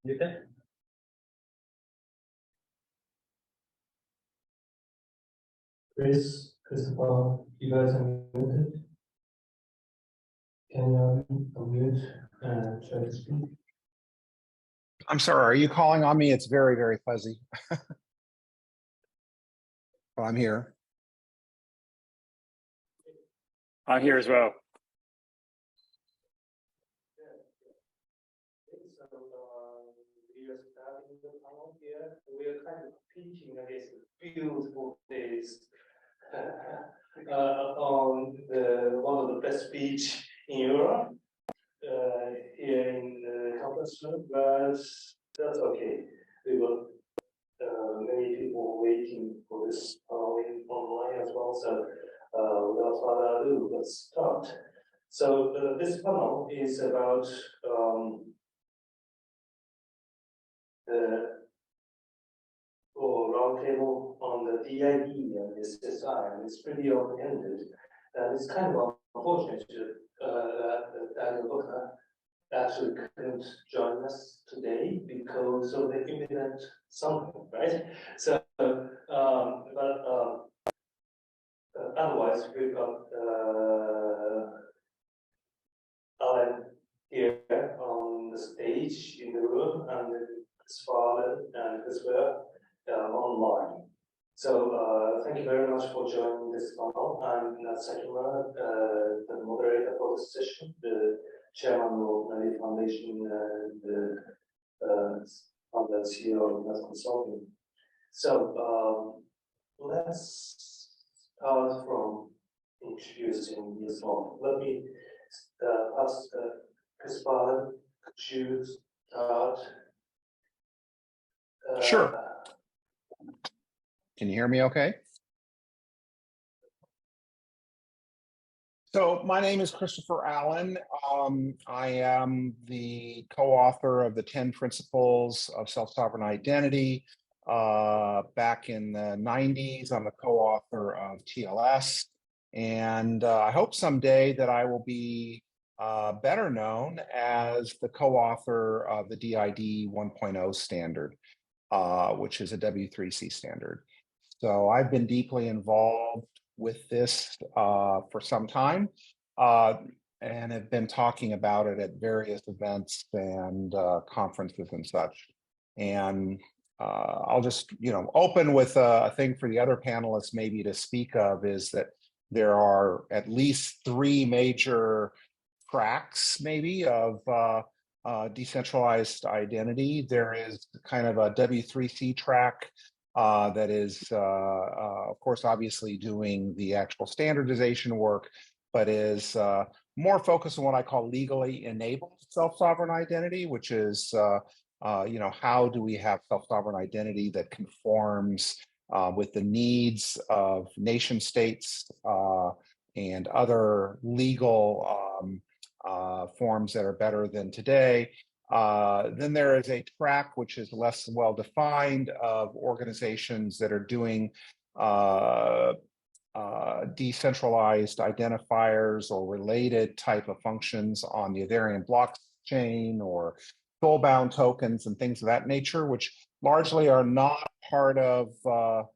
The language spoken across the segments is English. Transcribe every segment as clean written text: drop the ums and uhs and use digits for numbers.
You can. Christopher, you guys are muted. Can you unmute and try to speak? I'm sorry, are you calling on me? It's very, very fuzzy. Well, I'm here. I'm here as well. We are starting the panel here. We are kind of competing against the beautiful days on one of the best beach in Europe, here in the conference room, but that's okay. We got many people waiting for this online as well, so without further ado, let's start. So this panel is about the roundtable on the DID and the SSI, and it's pretty open-ended. And it's kind of unfortunate that Daniel Booker actually couldn't join us today because of the imminent something, right? So, otherwise, we've got Alen here on the stage in the room, and Svalin and as well online. So thank you very much for joining this panel. I'm Nat Sakimura, the moderator for this session, the chairman of the foundation, and the CEO of Nat Consulting. So let's start from introducing yourself. Let me ask Chris Svalin, could you start? Sure. Can you hear me okay? So my name is Christopher Alen. I am the co-author of the 10 Principles of Self-Sovereign Identity. Back in the 90s, I'm the co-author of TLS. And I hope someday that I will be better known as the co-author of the DID 1.0 standard, which is a W3C standard. So I've been deeply involved with this for some time and have been talking about it at various events and conferences and such. And I'll just, open with a thing for the other panelists maybe to speak of is that there are at least 3 major tracks maybe of decentralized identity. There is kind of a W3C track that is, of course, obviously doing the actual standardization work, but is more focused on what I call legally enabled self-sovereign identity, which is, how do we have self-sovereign identity that conforms with the needs of nation states and other legal forms that are better than today. Then there is a track which is less well defined of organizations that are doing decentralized identifiers or related type of functions on the Ethereum blockchain or soul-bound tokens and things of that nature, which largely are not part of the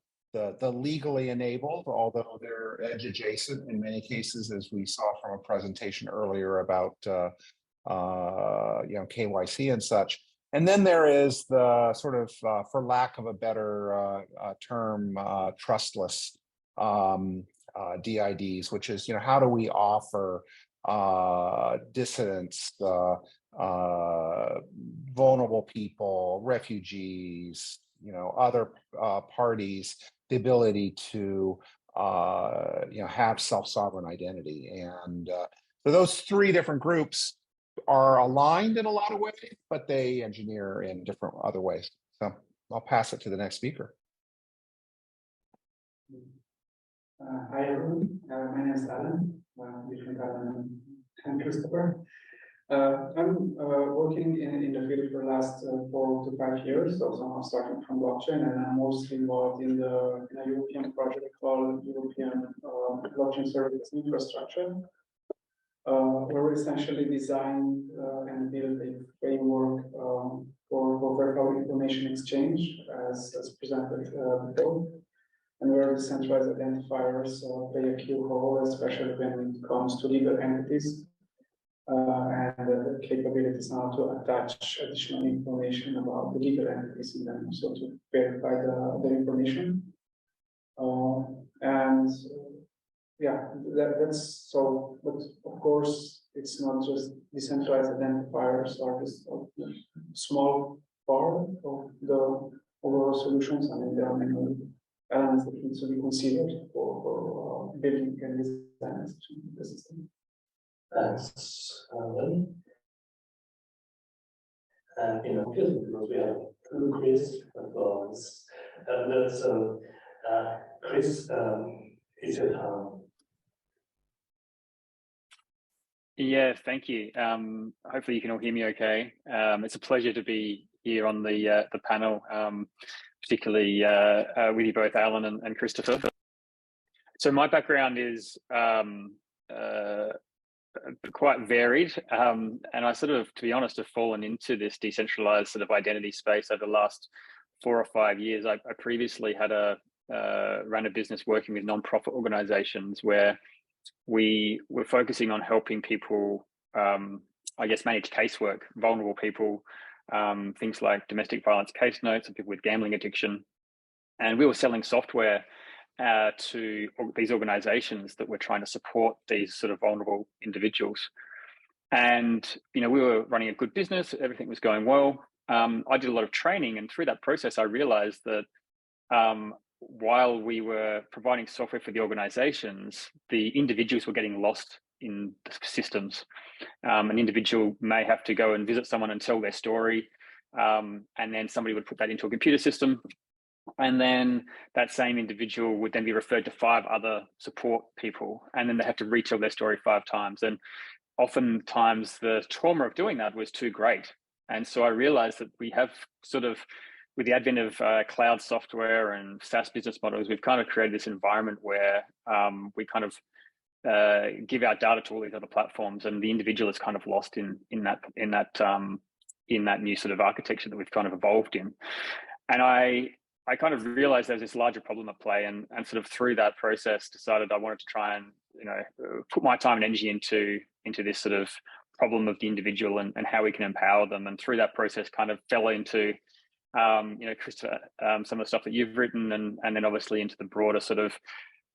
legally enabled, although they're edge adjacent in many cases, as we saw from a presentation earlier about KYC and such. And then there is the sort of, for lack of a better term, trustless DIDs, which is, how do we offer dissidents, vulnerable people, refugees, other parties, the ability to, have self-sovereign identity. And so those 3 different groups are aligned in a lot of ways, but they engineer in different other ways. So I'll pass it to the next speaker. Hi everyone, my name is Alen, between Alen and Christopher. I'm working in the field for the last 4 to 5 years, so I'm starting from blockchain, and I'm mostly involved in a European project called European Blockchain Services Infrastructure. where we essentially designed and built a framework for verified information exchange, as presented before, and where centralized identifiers play a key role, especially when it comes to legal entities. And the capabilities now to attach additional information about the legal entities in them, so to verify the information. Yeah, that's so. But of course, it's not just decentralized identifiers are just a small part of the overall solutions. I mean, there are many elements that need to be considered for building and designing the system. Thanks, Alen. And because we have two Chris advanced, and so Chris, is your time? Yeah, thank you. Hopefully you can all hear me okay. It's a pleasure to be here on the panel, particularly with you both, Alen and Christopher. So my background is quite varied, and I sort of, to be honest, have fallen into this decentralized sort of identity space over the last 4 or 5 years. I previously had ran a business working with non-profit organizations where we were focusing on helping people, I guess, manage casework, vulnerable people, things like domestic violence case notes and people with gambling addiction. And we were selling software to these organizations that were trying to support these sort of vulnerable individuals. And, we were running a good business, everything was going well. I did a lot of training, and through that process, I realized that while we were providing software for the organizations, the individuals were getting lost in the systems. An individual may have to go and visit someone and tell their story, and then somebody would put that into a computer system, and then that same individual would then be referred to 5 other support people, and then they have to retell their story 5 times. And oftentimes the trauma of doing that was too great. And so I realized that we have sort of, with the advent of cloud software and SaaS business models, we've kind of created this environment where we kind of give our data to all these other platforms, and the individual is kind of lost in that new sort of architecture that we've kind of evolved in. And I kind of realized there's this larger problem at play, and sort of through that process decided I wanted to try and put my time and energy into this sort of problem of the individual and how we can empower them. And through that process kind of fell into Christopher, some of the stuff that you've written, and then obviously into the broader sort of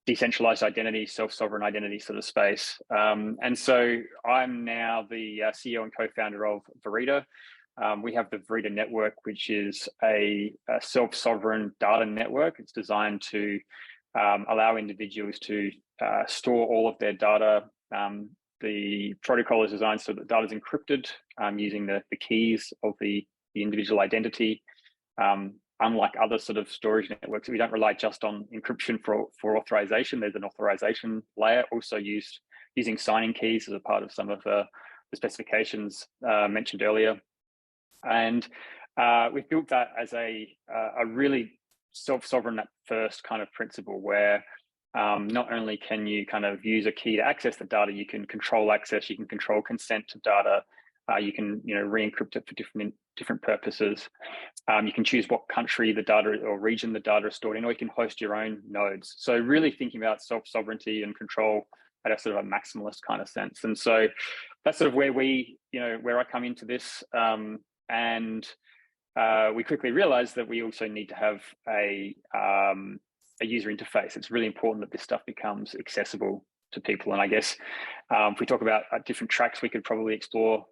decentralized identity, self-sovereign identity sort of space. And so I'm now the CEO and co-founder of Verita. We have the Verita network, which is a self-sovereign data network. It's designed to allow individuals to store all of their data. The protocol is designed so that data is encrypted using the keys of the individual identity. Unlike other sort of storage networks, we don't rely just on encryption for authorization. There's an authorization layer also using signing keys as a part of some of the specifications mentioned earlier. And we've built that as a really self-sovereign first kind of principle where not only can you kind of use a key to access the data, you can control access, you can control consent to data, you can re-encrypt it for different purposes. You can choose what country the data or region the data is stored in, or you can host your own nodes. So really thinking about self-sovereignty and control at a sort of a maximalist kind of sense. And so that's sort of where where I come into this. And we quickly realized that we also need to have a user interface. It's really important that this stuff becomes accessible to people. And I guess if we talk about different tracks we could probably explore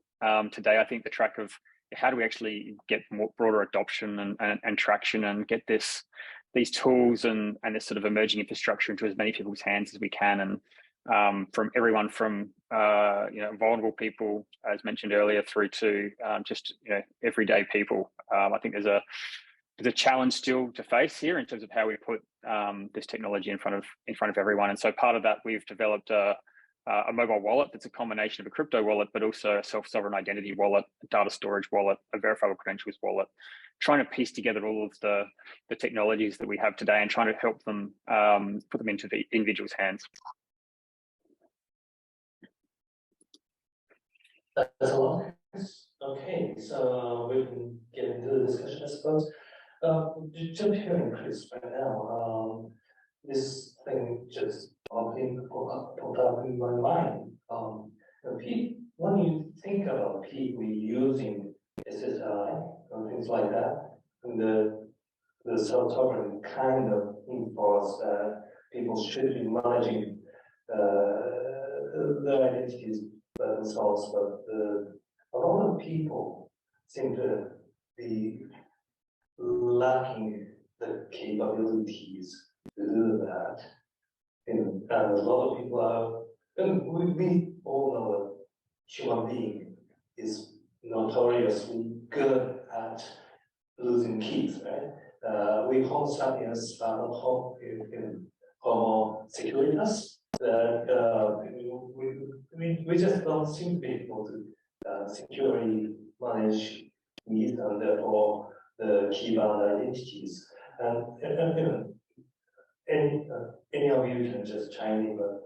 today, I think the track of how do we actually get more broader adoption and traction and get these tools and this sort of emerging infrastructure into as many people's hands as we can, and from everyone from vulnerable people, as mentioned earlier, through to just everyday people. I think there's a challenge still to face here in terms of how we put this technology in front of everyone. And so part of that, we've developed a mobile wallet that's a combination of a crypto wallet, but also a self-sovereign identity wallet, a data storage wallet, a verifiable credentials wallet, trying to piece together all of the technologies that we have today and trying to help them put them into the individual's hands. That's a lot. Okay, so we can get into the discussion, I suppose. Just hearing Chris right now, this thing just popped up in my mind. When you think about people using SSI and things like that, and the self-sovereign kind of enforce that people should be managing their identities by themselves, but a lot of people seem to be lacking the capabilities to do that. And a lot of people are, and we all know that human being is notoriously good at losing keys, right? We Homo sapiens are not Homo securitas. We just don't seem to be able to securely manage keys and therefore the key-bound identities. And any of you can just chime in, but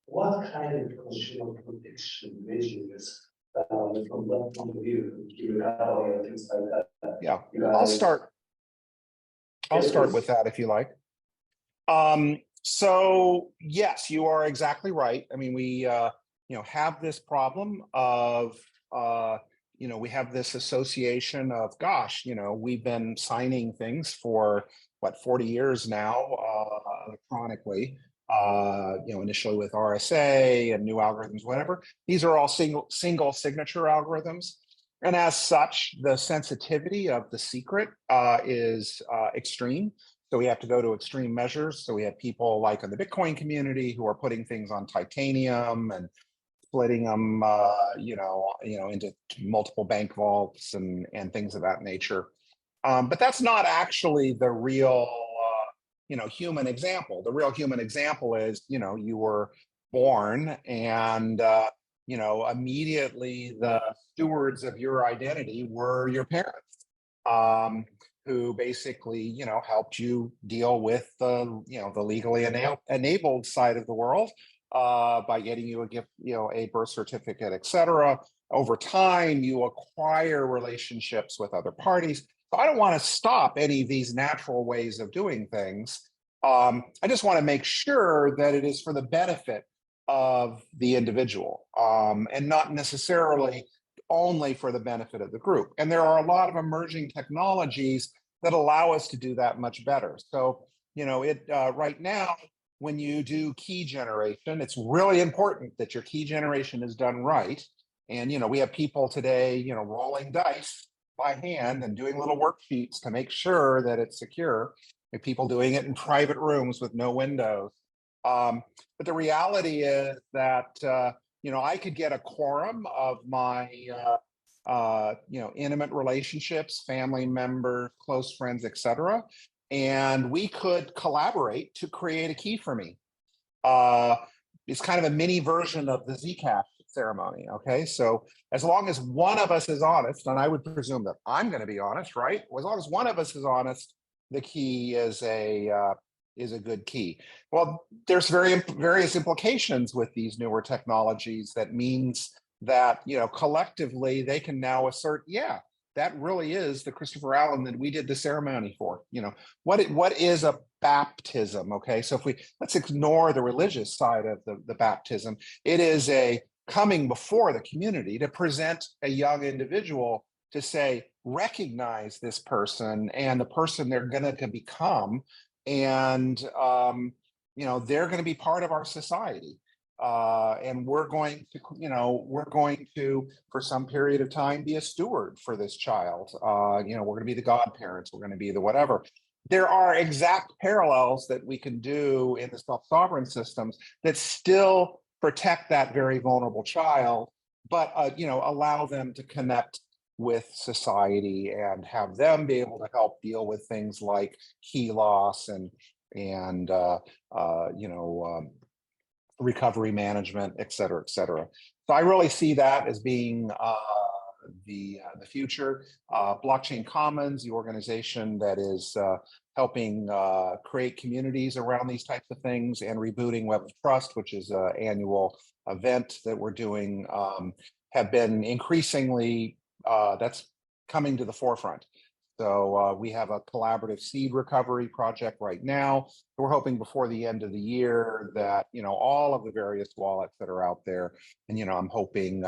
what kind of consumer protection measures from that point of view, you have all things like that? Yeah, guys, I'll start with that if you like. So yes, you are exactly right. I mean, we have this problem of we have this association of, gosh, we've been signing things for what, 40 years now electronically. Initially with RSA and new algorithms, whatever. These are all single signature algorithms. And as such, the sensitivity of the secret is extreme. So we have to go to extreme measures. So we have people like in the Bitcoin community who are putting things on titanium and splitting them, into multiple bank vaults and things of that nature. But that's not actually the real, human example. The real human example is, you were born and, immediately the stewards of your identity were your parents, who basically, helped you deal with the, the legally enabled side of the world by getting you a gift, a birth certificate, etc. Over time, you acquire relationships with other parties. So I don't want to stop any of these natural ways of doing things. I just want to make sure that it is for the benefit of the individual and not necessarily only for the benefit of the group. And there are a lot of emerging technologies that allow us to do that much better. So, right now, when you do key generation, it's really important that your key generation is done right. And, we have people today, rolling dice by hand and doing little worksheets to make sure that it's secure. And people doing it in private rooms with no windows. But the reality is that, I could get a quorum of my, intimate relationships, family members, close friends, etc. And we could collaborate to create a key for me. It's kind of a mini version of the Zcash ceremony. Okay, so as long as one of us is honest, and I would presume that I'm going to be honest, right? As long as one of us is honest, the key is a good key. Well, there's various implications with these newer technologies. That means that collectively they can now assert, yeah, that really is the Christopher Allen that we did the ceremony for. What is a baptism? Okay, so let's ignore the religious side of the baptism. It is a coming before the community to present a young individual to say, recognize this person and the person they're going to become, and they're going to be part of our society. And we're going to, for some period of time, be a steward for this child. We're going to be the godparents. We're going to be the whatever. There are exact parallels that we can do in the self-sovereign systems that still protect that very vulnerable child, but allow them to connect with society and have them be able to help deal with things like key loss and recovery management, et cetera, et cetera. So I really see that as being the future. Blockchain Commons, the organization that is helping create communities around these types of things, and Rebooting Web of Trust, which is an annual event that we're doing, have been increasingly, that's coming to the forefront. So we have a collaborative seed recovery project right now. We're hoping before the end of the year that, all of the various wallets that are out there, and, I'm hoping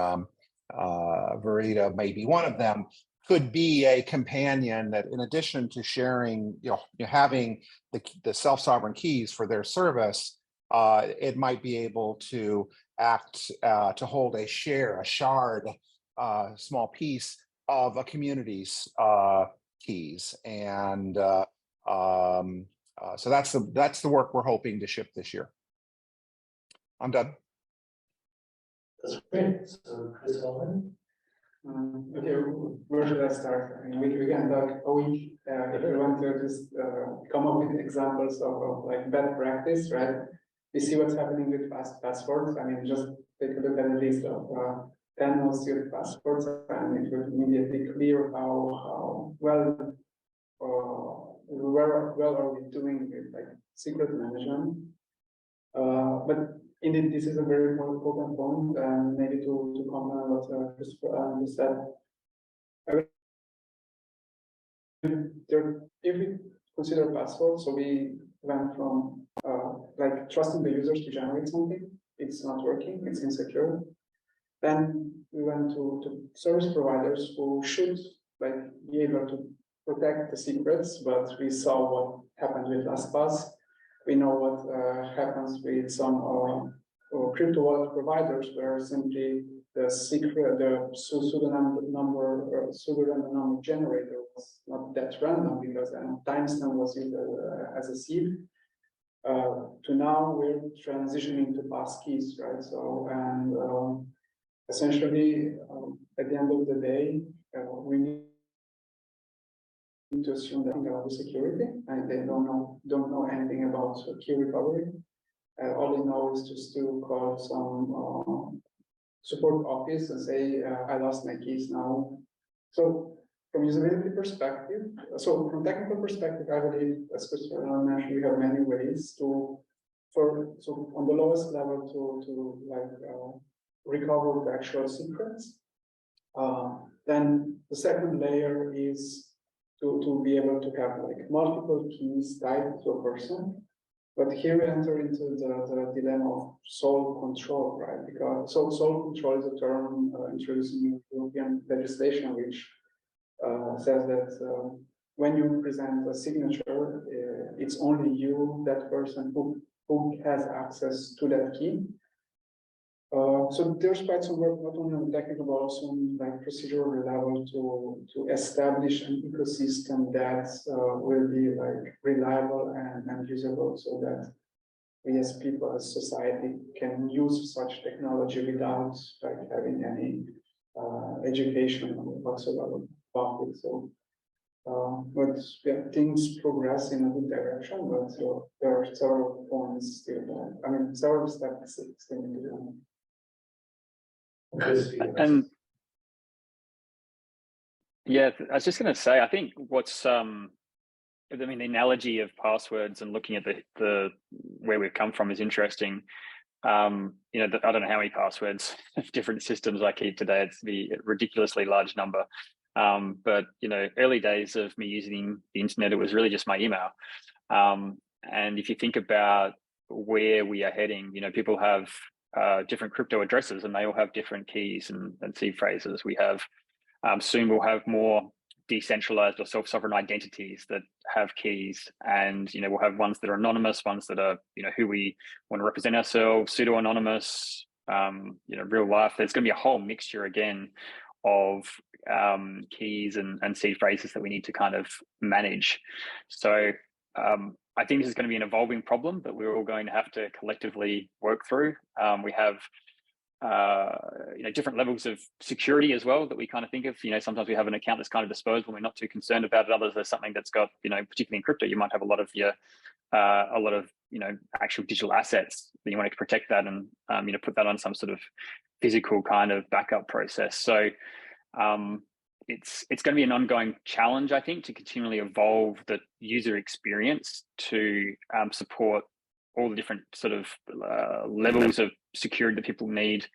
Verita may be one of them, could be a companion that, in addition to sharing, having the self-sovereign keys for their service, it might be able to act to hold a shard, small piece of a community's keys. And so that's the work we're hoping to ship this year. I'm done. That's great. So, Chris Holman. Okay, where should I start? I mean, we can talk a week if we want to just come up with examples of like bad practice, right? We see what's happening with passwords. I mean, just take a look at the list of 10 most used passwords, and it will immediately clear how well are we doing with like secret management. But indeed, this is a very important point, and maybe to comment on what Christopher said. If we consider passwords, so we went from like trusting the users to generate something, it's not working, it's insecure. Then we went to service providers who should like be able to protect the secrets, but we saw what happened with LastPass. We know what happens with some crypto wallet providers, where simply the secret, the pseudorandom number generator was not that random because the timestamp was used as a seed. To now we're transitioning to passkeys, right? So, and essentially, at the end of the day, we need to assume that about the security, and they don't know anything about key recovery. All they know is just to call some support office and say, I lost my keys now. So from usability perspective, so from technical perspective, I believe, as Christopher mentioned, we have many ways so on the lowest level to like recover the actual secrets. Then the second layer is to be able to have like multiple keys tied to a person. But here we enter into the dilemma of sole control, right? Because sole control is a term introduced in European legislation, which says that when you present a signature, it's only you, that person, who has access to that key. So there's quite some work, not only on the technical, but also on like procedural level to establish an ecosystem that will be like reliable and usable, so that we as people, as society, can use such technology without like having any education whatsoever about it. So, but yeah, things progress in a good direction, but there are several points still. I mean, several steps still need to be done. And yeah, I was just going to say, I think what's I mean, the analogy of passwords and looking at the where we've come from is interesting. I don't know how many passwords of different systems I keep today. It's a ridiculously large number. But early days of me using the internet, it was really just my email. And if you think about where we are heading, people have different crypto addresses, and they all have different keys and seed phrases. We have soon we'll have more decentralized or self-sovereign identities that have keys, and we'll have ones that are anonymous, ones that are who we want to represent ourselves, pseudo-anonymous, real life. There's going to be a whole mixture again of keys and seed phrases that we need to kind of manage. So I think this is going to be an evolving problem that we're all going to have to collectively work through. We have different levels of security as well that we kind of think of. Sometimes we have an account that's kind of disposable, we're not too concerned about it. Others, there's something that's got, particularly in crypto, you might have a lot of actual digital assets that you want to protect that and put that on some sort of physical kind of backup process. So it's going to be an ongoing challenge, I think, to continually evolve the user experience to support all the different sort of levels of security that people need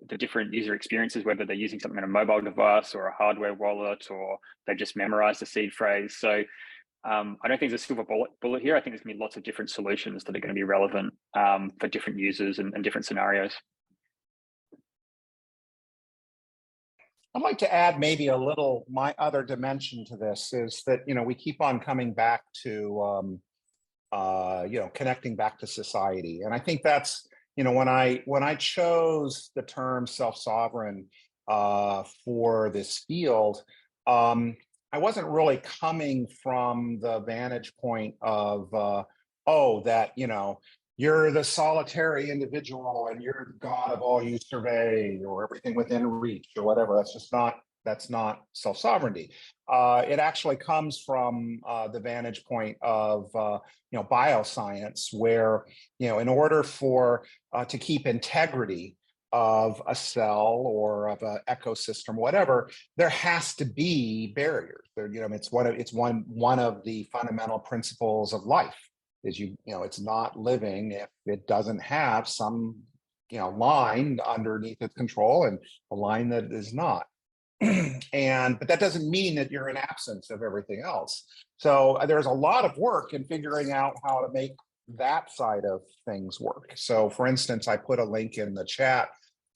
the different user experiences, whether they're using something on a mobile device or a hardware wallet, or they've just memorized the seed phrase. So I don't think there's a silver bullet here. I think there's going to be lots of different solutions that are going to be relevant for different users and different scenarios. I'd like to add maybe a little, my other dimension to this is that, we keep on coming back to, connecting back to society. And I think that's, when I chose the term self-sovereign for this field, I wasn't really coming from the vantage point of, you're the solitary individual and you're the God of all you survey, or everything within reach, or whatever. That's not self-sovereignty. It actually comes from the vantage point of bioscience, where in order for to keep integrity of a cell or of an ecosystem, whatever, there has to be barriers. It's one of the fundamental principles of life. Is it's not living if it doesn't have some line underneath its control, and a line that is not. But that doesn't mean that you're in absence of everything else. So there's a lot of work in figuring out how to make that side of things work. So for instance, I put a link in the chat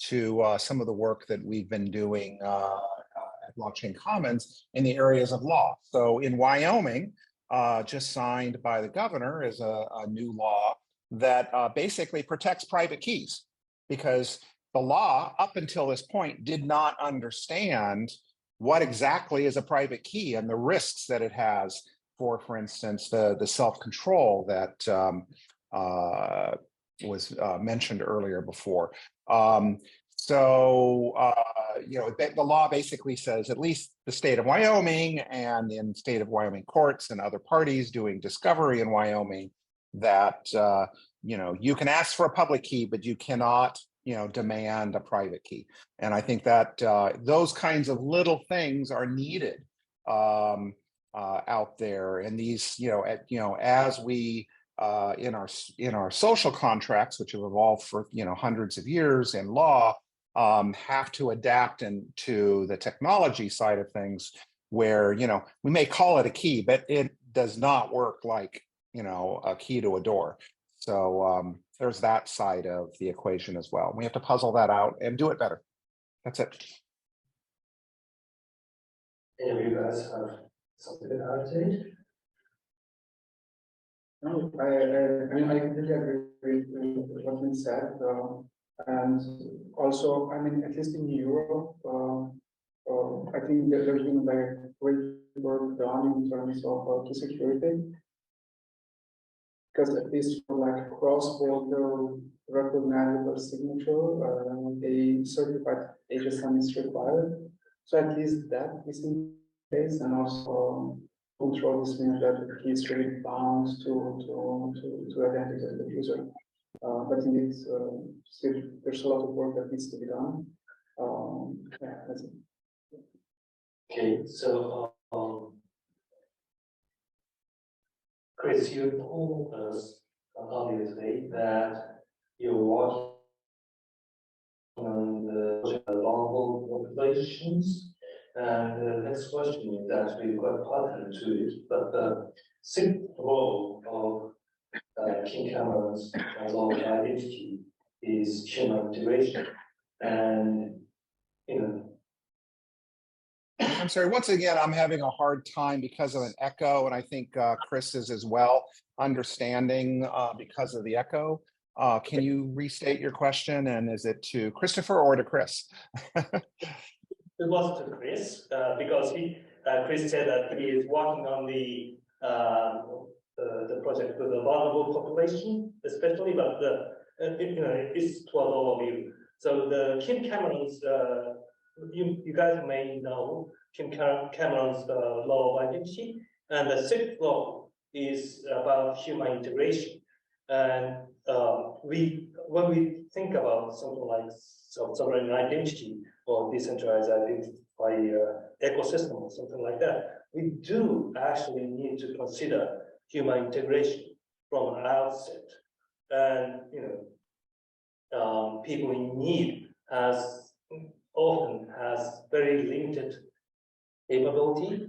to some of the work that we've been doing at Blockchain Commons in the areas of law. So in Wyoming, just signed by the governor is a new law that basically protects private keys, because the law up until this point did not understand what exactly is a private key and the risks that it has for instance, the self-control that was mentioned earlier before. The law basically says, at least the state of Wyoming and in state of Wyoming courts and other parties doing discovery in Wyoming, that you can ask for a public key, but you cannot demand a private key. And I think that those kinds of little things are needed out there. And these as we in our social contracts, which have evolved for hundreds of years in law, have to adapt into the technology side of things, where we may call it a key, but it does not work like a key to a door. So there's that side of the equation as well. We have to puzzle that out and do it better. That's it. Any of you guys have something to add to it? No, I completely agree with what you said. And also, at least in Europe, I think that there's been very great work done in terms of key security. Because at least for like cross-border recognizable signature, a certified HSM is required. So at least that is in place, and also control this means that the key is really bound to identity of the user. But indeed, still there's a lot of work that needs to be done. Yeah, that's it. Okay, so Chris, you told us obviously that you're working on the vulnerable populations, and the next question is actually quite pertinent to it, but the simple role of King Cameron's law of identity is human integration, and I'm sorry, once again, I'm having a hard time because of an echo, and I think Chris is as well, understanding because of the echo. Can you restate your question, and is it to Christopher or to Chris? It was to Chris, because Chris said that he is working on the project with the vulnerable population, especially, but it's toward all of you. So the Kim Cameron's, you guys may know Kim Cameron's law of identity, and the sixth law is about human integration. And when we think about something like sovereign identity or decentralized identity by ecosystem or something like that, we do actually need to consider human integration from an outset. And people in need often has very limited capability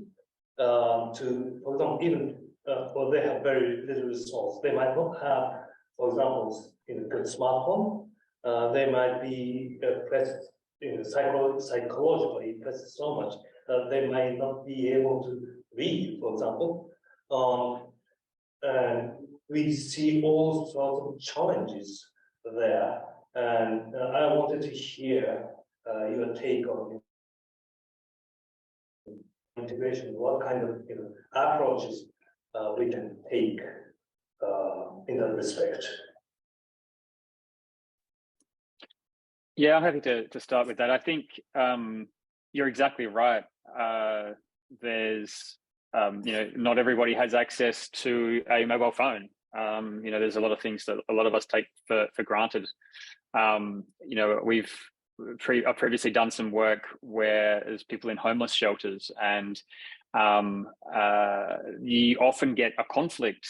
to, for example, even or they have very little resource. They might not have, for example, in a good smartphone. They might be pressed, psychologically pressed so much that they might not be able to read, for example. And we see all sorts of challenges there. And I wanted to hear your take on integration. What kind of approaches we can take in that respect? Yeah, I'm happy to start with that. I think you're exactly right. There's not everybody has access to a mobile phone. There's a lot of things that a lot of us take for granted. I've previously done some work where there's people in homeless shelters, and you often get a conflict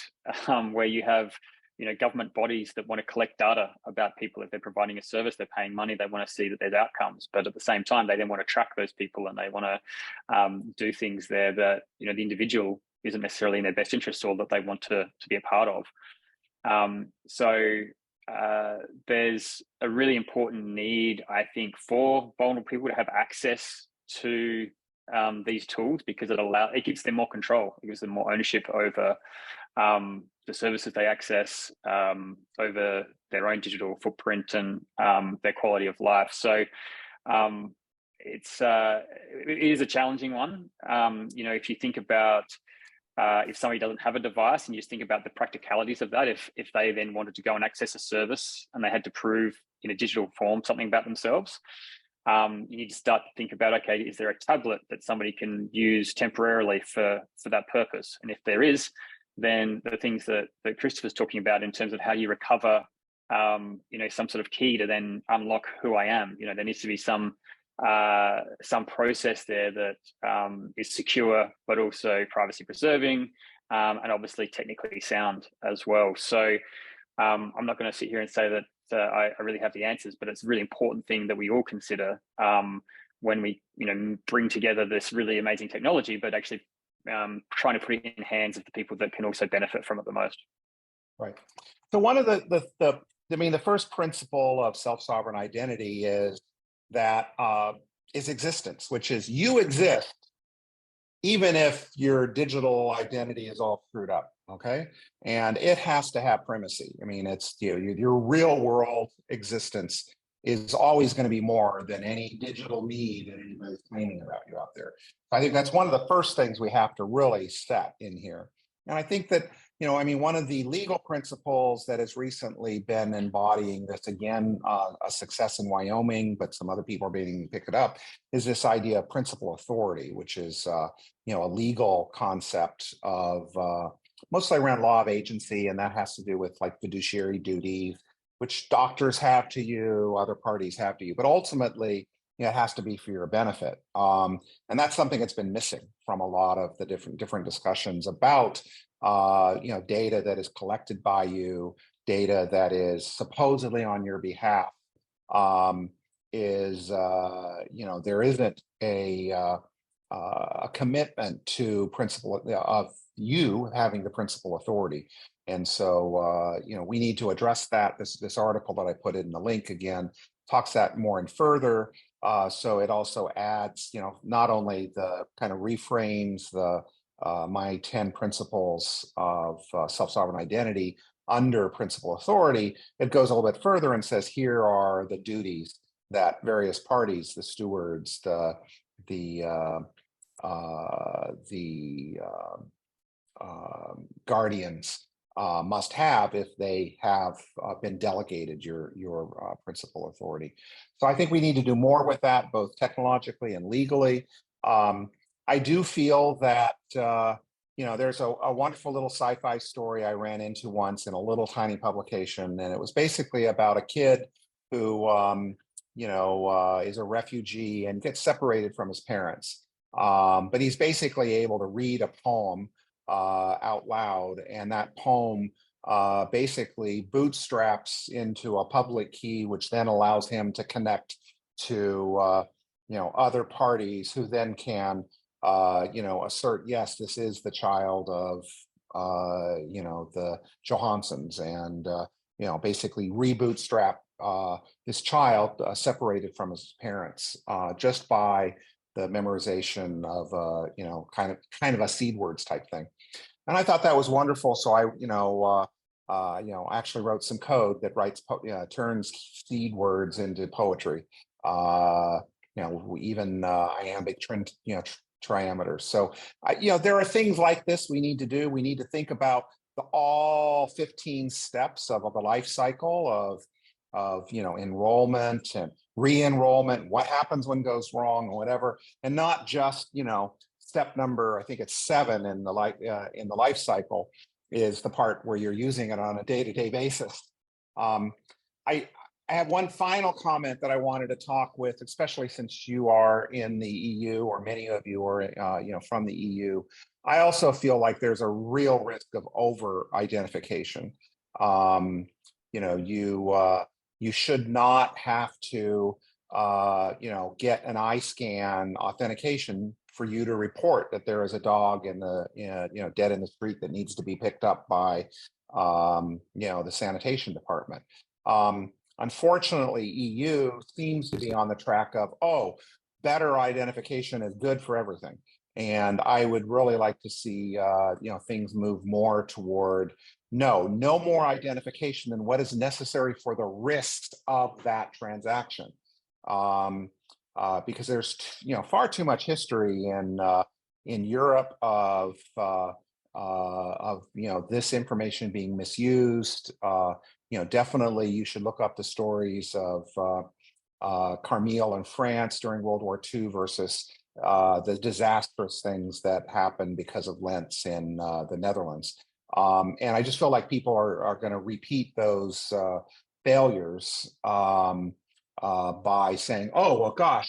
where you have government bodies that want to collect data about people. If they're providing a service, they're paying money, they want to see that there's outcomes, but at the same time they then want to track those people, and they want to do things there that the individual isn't necessarily in their best interest or that they want to be a part of. There's a really important need, I think, for vulnerable people to have access to these tools, because it gives them more control, it gives them more ownership over the services they access, over their own digital footprint and their quality of life. So it is a challenging one. If you think about if somebody doesn't have a device, and you just think about the practicalities of that, if they then wanted to go and access a service and they had to prove in a digital form something about themselves, you need to start to think about, okay, is there a tablet that somebody can use temporarily for that purpose? And if there is, then the things that Christopher's talking about in terms of how you recover, some sort of key to then unlock who I am. There needs to be some process there that is secure, but also privacy preserving, and obviously technically sound as well. So I'm not going to sit here and say that I really have the answers, but it's a really important thing that we all consider when we bring together this really amazing technology, but actually trying to put it in the hands of the people that can also benefit from it the most. Right. So one of the first principle of self-sovereign identity is that is existence, which is you exist even if your digital identity is all screwed up. Okay, and it has to have primacy. I mean, it's your real world existence is always going to be more than any digital me that anybody's claiming about you out there. I think that's one of the first things we have to really set in here. And I think that, one of the legal principles that has recently been embodying this, again, a success in Wyoming, but some other people are beginning to pick it up, is this idea of principal authority, which is, a legal concept of mostly around law of agency. And that has to do with like fiduciary duties, which doctors have to you, other parties have to you, but ultimately, it has to be for your benefit. And that's something that's been missing from a lot of the different discussions about, data that is collected by you, data that is supposedly on your behalf. There isn't a commitment to principle of you having the principal authority. And so, we need to address that. This article that I put in the link again talks that more and further. So it also adds, not only the kind of reframes my 10 principles of self-sovereign identity under principal authority, it goes a little bit further and says, here are the duties that various parties, the stewards, the guardians must have if they have been delegated your principal authority. So I think we need to do more with that, both technologically and legally. I do feel that, there's a wonderful little sci-fi story I ran into once in a little tiny publication, and it was basically about a kid who, is a refugee and gets separated from his parents. But he's basically able to read a poem out loud, and that poem basically bootstraps into a public key, which then allows him to connect to other parties who then can assert, yes, this is the child of the Johansons, and basically rebootstrap this child separated from his parents just by the memorization of kind of a seed words type thing. And I thought that was wonderful. So I actually wrote some code that turns seed words into poetry. Even iambic triameters. So there are things like this we need to do. We need to think about all 15 steps of the life cycle of enrollment and re-enrollment, what happens when goes wrong or whatever, and not just step number, I think it's 7 in the life cycle is the part where you're using it on a day-to-day basis. I have one final comment that I wanted to talk with, especially since you are in the EU, or many of you are from the EU. I also feel like there's a real risk of over-identification. You should not have to get an eye scan authentication for you to report that there is a dog dead in the street that needs to be picked up by the sanitation department. Unfortunately, EU seems to be on the track of, better identification is good for everything. And I would really like to see things move more toward no more identification than what is necessary for the risks of that transaction. Because there's far too much history in Europe of this information being misused. Definitely you should look up the stories of Carmel in France during World War II versus the disastrous things that happened because of Lents in the Netherlands. And I just feel like people are going to repeat those failures by saying, oh, well, gosh,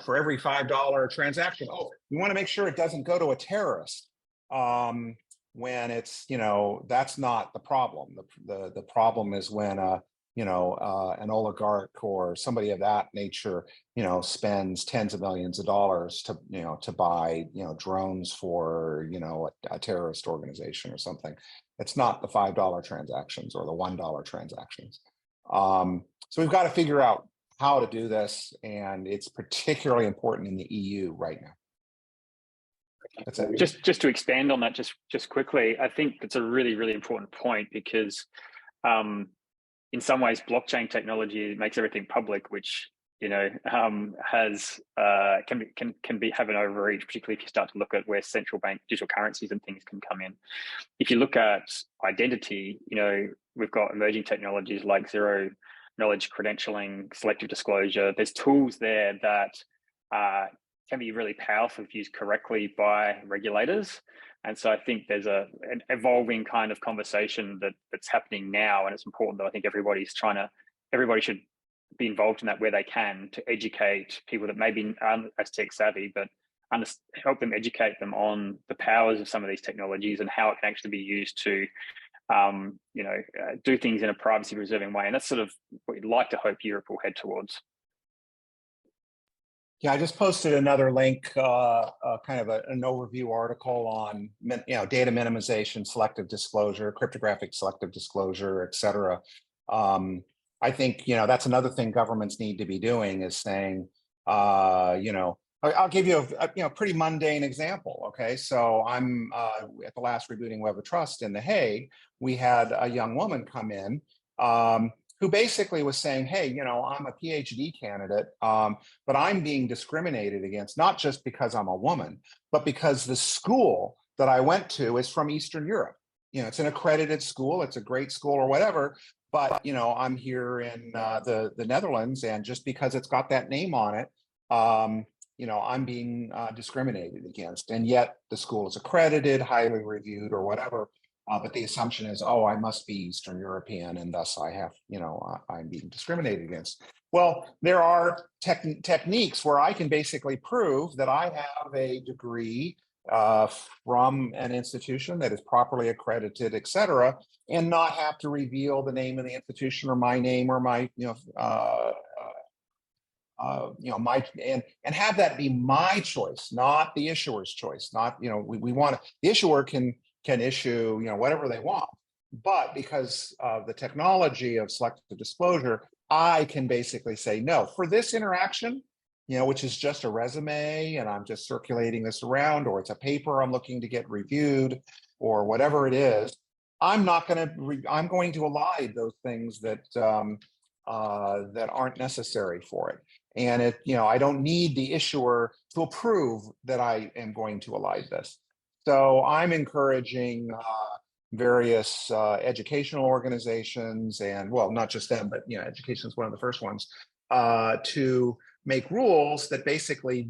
for every $5 transaction, you want to make sure it doesn't go to a terrorist. When it's, that's not the problem. The problem is when an oligarch or somebody of that nature, spends tens of millions of dollars to buy, drones for, a terrorist organization or something. It's not the $5 transactions or the $1 transactions. So we've got to figure out how to do this, and it's particularly important in the EU right now. That's it. Just to expand on that, just quickly, I think it's a really, really important point because in some ways, blockchain technology makes everything public, which has can have an overreach, particularly if you start to look at where central bank digital currencies and things can come in. If you look at identity, we've got emerging technologies like zero knowledge credentialing, selective disclosure. There's tools there that can be really powerful if used correctly by regulators. And so I think there's an evolving kind of conversation that's happening now, and it's important that I think everybody should be involved in that where they can, to educate people that maybe aren't as tech savvy, but help them educate them on the powers of some of these technologies and how it can actually be used to do things in a privacy preserving way. And that's sort of what you'd like to hope Europe will head towards. Yeah, I just posted another link, kind of an overview article on data minimization, selective disclosure, cryptographic selective disclosure, et cetera. I think that's another thing governments need to be doing, is saying, I'll give you a pretty mundane example. Okay, so I'm at the last Rebooting Web of Trust in The Hague. We had a young woman come in who basically was saying, hey, I'm a PhD candidate, but I'm being discriminated against, not just because I'm a woman, but because the school that I went to is from Eastern Europe. It's an accredited school, it's a great school or whatever, but I'm here in the Netherlands, and just because it's got that name on it, I'm being discriminated against. And yet the school is accredited, highly reviewed or whatever. But the assumption is, I must be Eastern European, and thus I have, I'm being discriminated against. Well, there are techniques where I can basically prove that I have a degree from an institution that is properly accredited, et cetera, and not have to reveal the name of the institution or my name or my, and have that be my choice, not the issuer's choice. Not, we want the issuer can issue, whatever they want, but because of the technology of selective disclosure, I can basically say no for this interaction, which is just a resume and I'm just circulating this around, or it's a paper I'm looking to get reviewed, or whatever it is. I'm going to elide those things that that aren't necessary for it. And I don't need the issuer to approve that I am going to elide this. So I'm encouraging various educational organizations, and well, not just them, but education is one of the first ones, to make rules that basically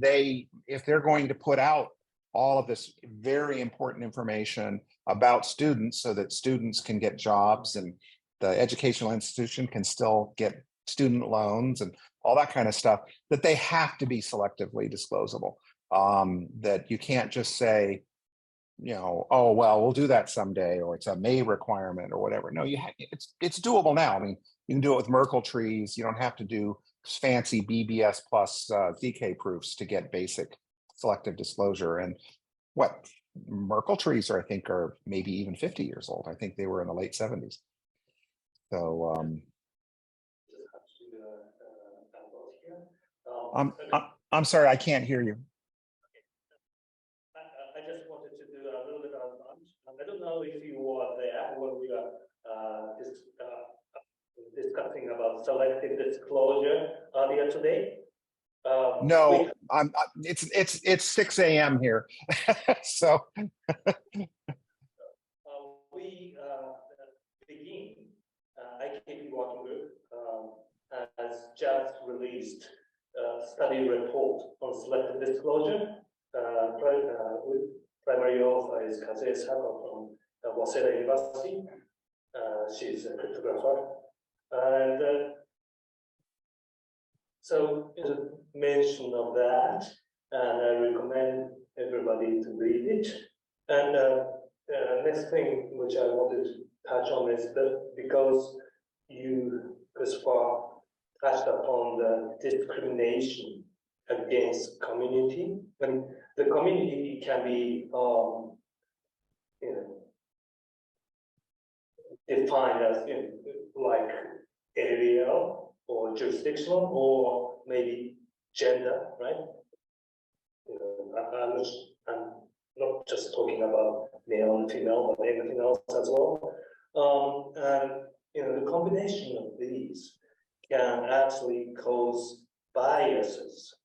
if they're going to put out all of this very important information about students so that students can get jobs and the educational institution can still get student loans and all that kind of stuff, that they have to be selectively disclosable. That you can't just say, oh, well, we'll do that someday, or it's a May requirement or whatever. No, it's doable now. I mean, you can do it with Merkle trees. You don't have to do fancy BBS plus ZK proofs to get basic selective disclosure. And what Merkle trees I think are maybe even 50 years old. I think they were in the late 70s. So I'm sorry, I can't hear you. I just wanted to do a little bit of lunch. I don't know if you were there when we were discussing about selective disclosure earlier today. No, it's 6 a.m. here, so. We BGIN, IKP working group, has just released a study report on selective disclosure. With primary author is Kazuya Sako from Waseda University. She's a cryptographer, and so there's a mention of that, and I recommend everybody to read it. And next thing which I wanted to touch on is that because you, Christopher, touched upon the discrimination against community, and the community can be defined as like area or jurisdictional or maybe gender, right? I'm not just talking about male and female, but everything else as well. And the combination of these can actually cause biases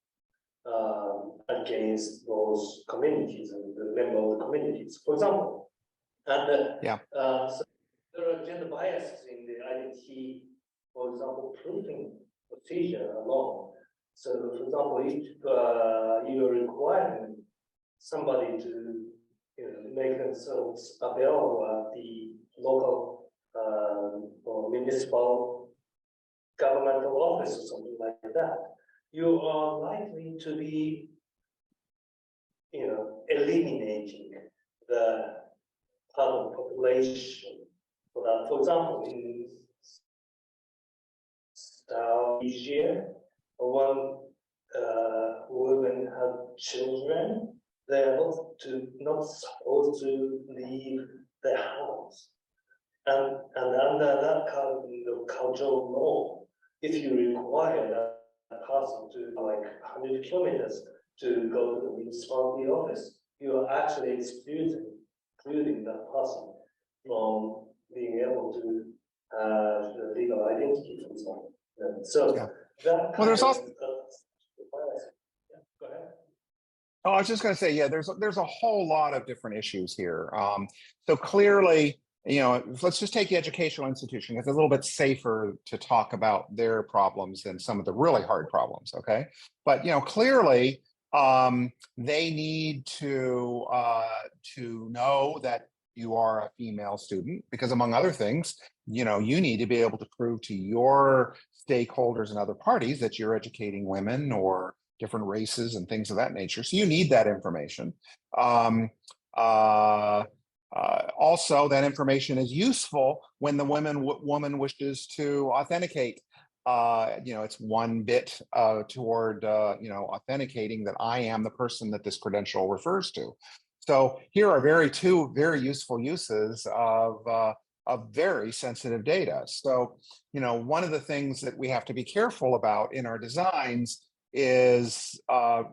against those communities and the member of the communities. For example, so there are gender biases in the identity, for example, proving procedure alone. So, for example, if you are requiring somebody to make themselves available at the local or municipal governmental office or something like that, you are likely to be, eliminating the part of the population. For that, for example, in South Asia, when women have children, they are not supposed to leave their house. And under that kind of cultural law, if you require that person to like 100 kilometers to go to the municipality office, you are actually excluding that person from being able to have the legal identity, for example. So that well, there's also. Go ahead. Oh, I was just going to say, there's a whole lot of different issues here. So clearly, let's just take the educational institution. It's a little bit safer to talk about their problems than some of the really hard problems. Okay, but clearly, they need to know that you are a female student, because among other things, you need to be able to prove to your stakeholders and other parties that you're educating women or different races and things of that nature. So you need that information. Also, that information is useful when the woman wishes to authenticate it's one bit toward authenticating that I am the person that this credential refers to. So here are two very useful uses of very sensitive data. So, one of the things that we have to be careful about in our designs is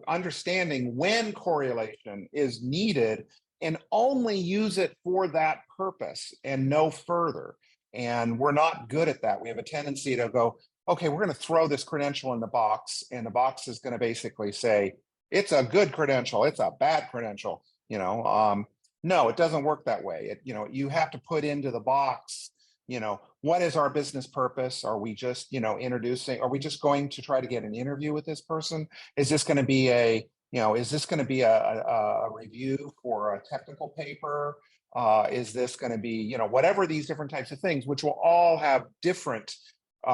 understanding when correlation is needed and only use it for that purpose and no further. And we're not good at that. We have a tendency to go, okay, we're going to throw this credential in the box, and the box is going to basically say, it's a good credential, it's a bad credential. No, it doesn't work that way. You have to put into the box, what is our business purpose? Are we just, are we just going to try to get an interview with this person? Is this going to be a review for a technical paper? Is this going to be, whatever these different types of things, which will all have different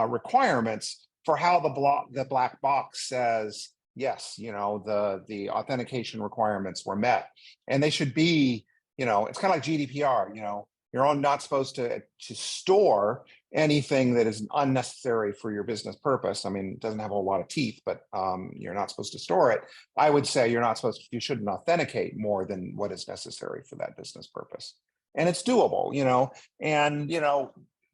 requirements for how the black box says, yes, the authentication requirements were met. And they should be, it's kind of like GDPR, you're not supposed to store anything that is unnecessary for your business purpose. I mean, it doesn't have a whole lot of teeth, but you're not supposed to store it. I would say you shouldn't authenticate more than what is necessary for that business purpose. And it's doable, and,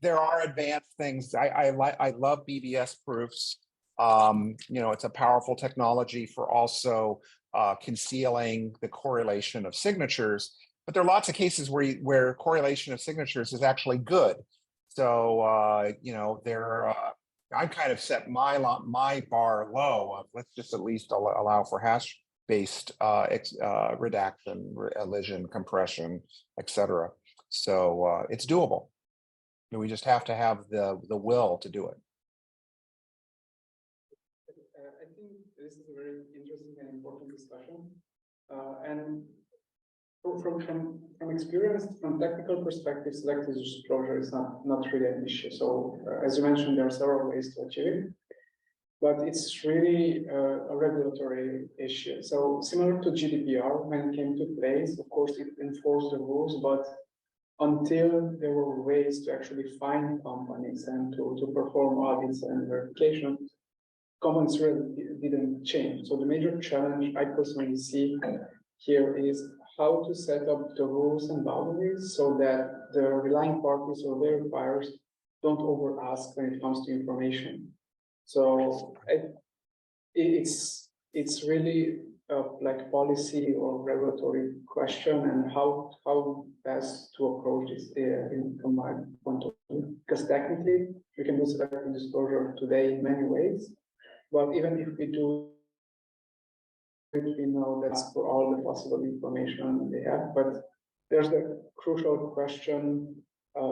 there are advanced things. I love BBS proofs. It's a powerful technology for also concealing the correlation of signatures. But there are lots of cases where correlation of signatures is actually good. So I kind of set my bar low of let's just at least allow for hash-based redaction, elision, compression, etc. So it's doable. We just have to have the will to do it. I think this is a very interesting and important discussion. And from experience, from technical perspective, selective disclosure is not really an issue. So as you mentioned, there are several ways to achieve it, but it's really a regulatory issue. So similar to GDPR, when it came to place, of course, it enforced the rules, but until there were ways to actually find companies and to perform audits and verification, comments really didn't change. So the major challenge I personally see here is how to set up the rules and boundaries so that the relying parties or verifiers don't over ask when it comes to information. So it's really like policy or regulatory question, and how best to approach this from my point of view. Because technically we can do selective disclosure today in many ways, but even if we do, we know that's for all the possible information they have. But there's the crucial question.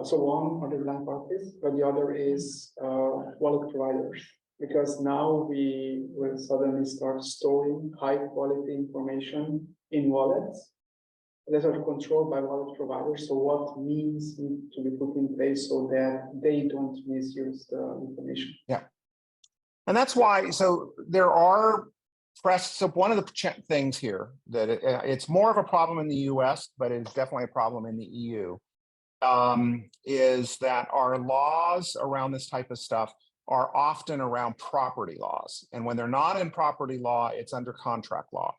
So one are the relying parties, but the other is wallet providers. Because now we will suddenly start storing high quality information in wallets that are controlled by wallet providers. So what means need to be put in place so that they don't misuse the information? Yeah. And that's why, so there are so one of the things here that it's more of a problem in the US, but it's definitely a problem in the EU, is that our laws around this type of stuff are often around property laws. And when they're not in property law, it's under contract law.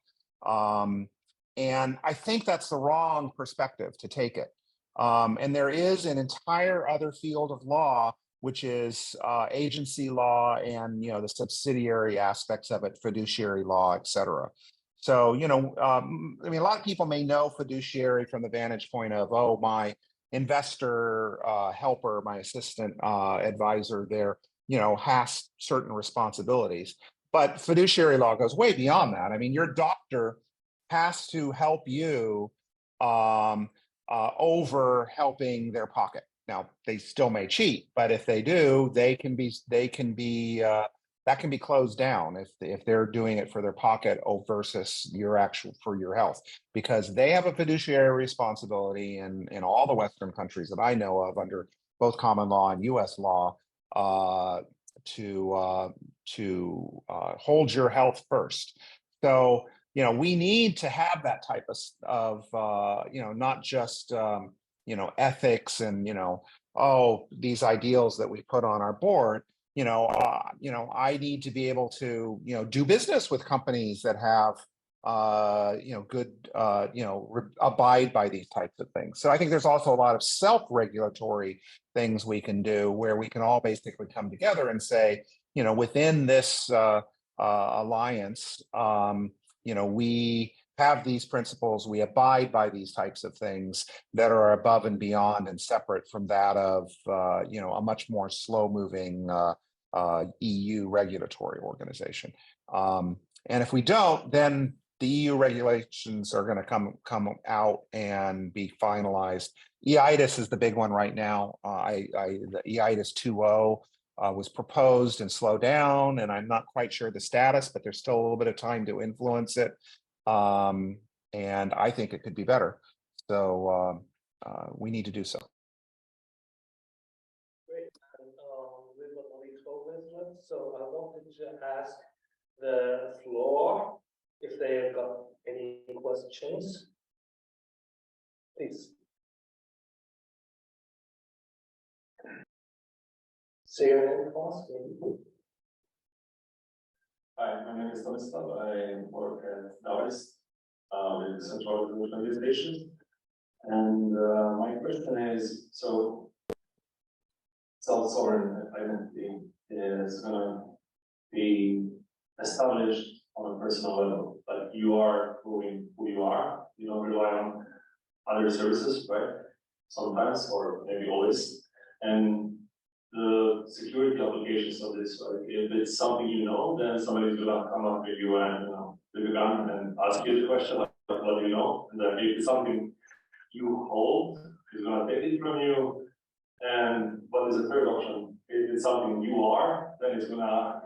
And I think that's the wrong perspective to take it. And there is an entire other field of law, which is agency law and, the subsidiary aspects of it, fiduciary law, et cetera. So, I mean, a lot of people may know fiduciary from the vantage point of, oh, my investor helper, my assistant advisor there, has certain responsibilities. But fiduciary law goes way beyond that. I mean, your doctor has to help you over helping their pocket. Now, they still may cheat, but if they do, that can be closed down if they're doing it for their pocket versus for your health, because they have a fiduciary responsibility in all the Western countries that I know of under both common law and US law to hold your health first. So, we need to have that type of not just, ethics and, these ideals that we put on our board. I need to be able to, do business with companies that have, good, abide by these types of things. So I think there's also a lot of self-regulatory things we can do where we can all basically come together and say, within this alliance, we have these principles, we abide by these types of things that are above and beyond and separate from that of, a much more slow-moving EU regulatory organization. And if we don't, then the EU regulations are going to come out and be finalized. EIDAS is the big one right now. The EIDAS 2.0 was proposed and slowed down, and I'm not quite sure the status, but there's still a little bit of time to influence it. And I think it could be better. So we need to do so. Great. And we've got only 12 minutes left, so I wanted to ask the floor if they have got any questions. Please. Say your name fast. Hi, my name is Tomislav. I work at DARIS with the Central Organization. And my question is, so self-sovereign identity is going to be established on a personal level. Like you are proving who you are. You don't rely on other services, right? Sometimes, or maybe always. And the security applications of this, right? If it's something then somebody's gonna come up with you and with a gun and ask you the question, like, what do you know? And then if it's something you hold, he's gonna take it from you. And what is the third option? If it's something you are, then he's gonna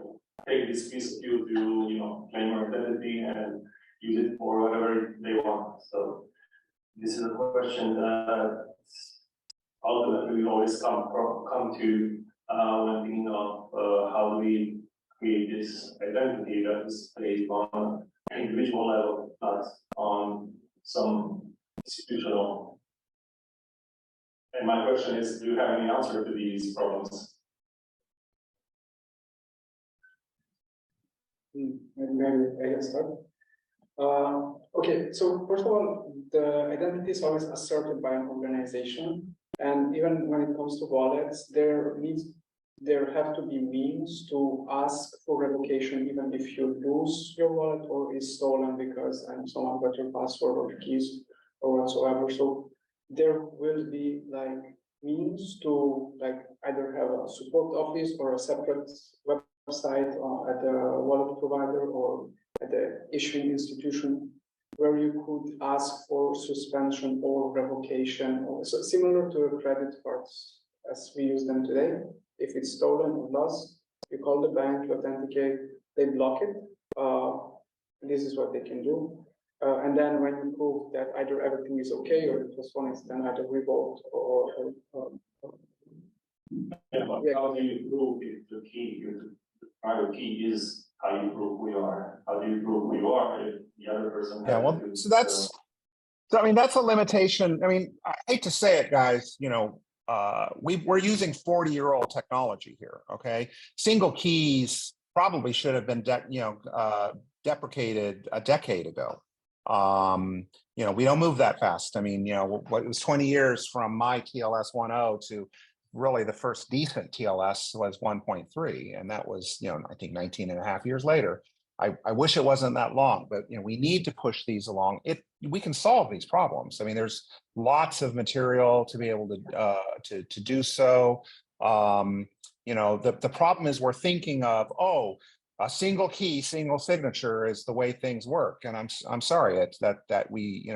take this piece of you to claim your identity and use it for whatever they want. So this is a question that ultimately we always come to when thinking of how we create this identity that is based on an individual level, not on some institutional. And my question is, do you have any answer to these problems? Maybe I can start. Okay, so first of all, the identity is always asserted by an organization. And even when it comes to wallets, there have to be means to ask for revocation, even if you lose your wallet or is stolen because someone got your password or keys or whatsoever. So there will be means to either have a support office or a separate website at the wallet provider or at the issuing institution where you could ask for suspension or revocation, or so similar to credit cards as we use them today. If it's stolen or lost, you call the bank, you authenticate, they block it. This is what they can do. And then when you prove that either everything is okay or it was stolen, it's then either revoked or how do you prove if the key, the private key is how you prove who you are? How do you prove who you are if the other person? Yeah, well, so that's a limitation. I mean, I hate to say it, guys. We're using 40-year-old technology here. Okay, single keys probably should have been deprecated a decade ago. We don't move that fast. I mean, what was 20 years from my TLS 1.0 to really the first decent TLS was 1.3, and that was, I think 19 and a half years later. I wish it wasn't that long, but we need to push these along. We can solve these problems. I mean, there's lots of material to be able to do so. The problem is we're thinking of, a single key, single signature is the way things work, and I'm sorry, it's that we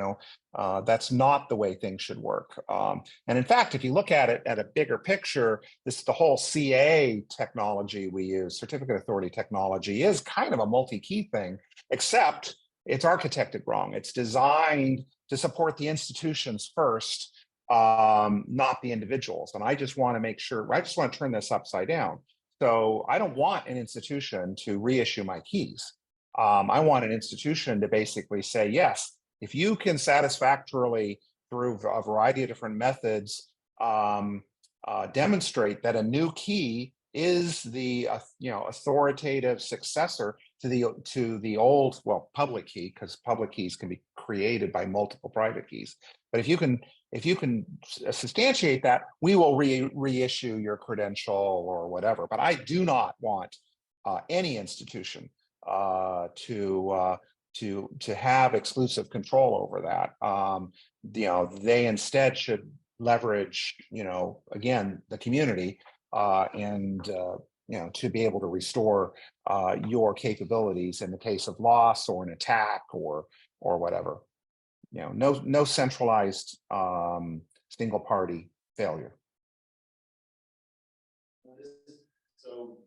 that's not the way things should work. And in fact, if you look at it at a bigger picture, the whole CA technology we use, certificate authority technology, is kind of a multi-key thing, except it's architected wrong. It's designed to support the institutions first, not the individuals. And I just want to make sure, I just want to turn this upside down. So I don't want an institution to reissue my keys. I want an institution to basically say, yes, if you can satisfactorily, through a variety of different methods, demonstrate that a new key is the authoritative successor to the old, well, public key, because public keys can be created by multiple private keys. But if you can substantiate that, we will reissue your credential or whatever. But I do not want any institution to have exclusive control over that. They instead should leverage, again, the community and to be able to restore your capabilities in the case of loss or an attack or whatever. No centralized single party failure. So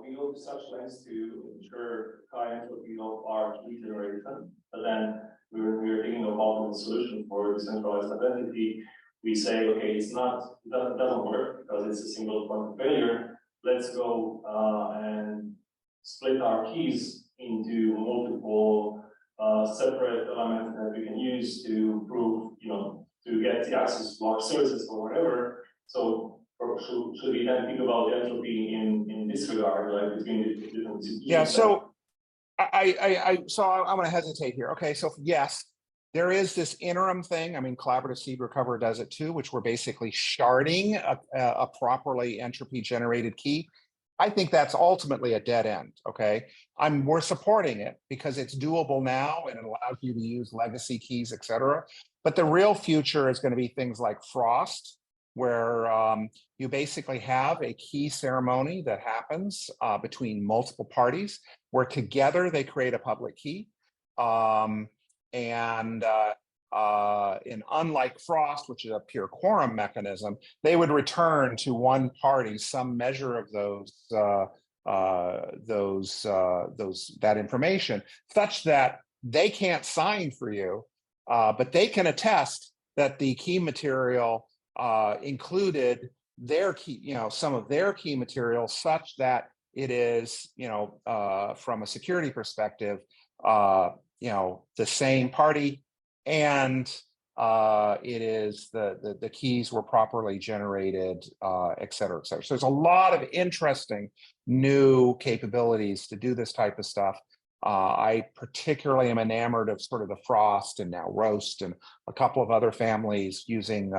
we go to such lengths to ensure high entropy of our key generation, but then we're thinking of ultimate solution for decentralized identity. We say, okay, it doesn't work because it's a single point of failure. Let's go and split our keys into multiple separate elements that we can use to prove, to get the access to our services or whatever. So should we then think about the entropy in this regard, like between the different institutions? Yeah, so I'm going to hesitate here. Okay, so yes, there is this interim thing. I mean, collaborative seed recover does it too, which we're basically sharding a properly entropy generated key. I think that's ultimately a dead end. Okay, we're supporting it because it's doable now and it allows you to use legacy keys, et cetera. But the real future is going to be things like Frost, where you basically have a key ceremony that happens between multiple parties, where together they create a public key. And unlike Frost, which is a pure quorum mechanism, they would return to one party some measure of that information, such that they can't sign for you, but they can attest that the key material included their key, some of their key material, such that it is, from a security perspective, the same party, and it is the keys were properly generated, et cetera, et cetera. So there's a lot of interesting new capabilities to do this type of stuff. I particularly am enamored of sort of the Frost and now Roast and a couple of other families using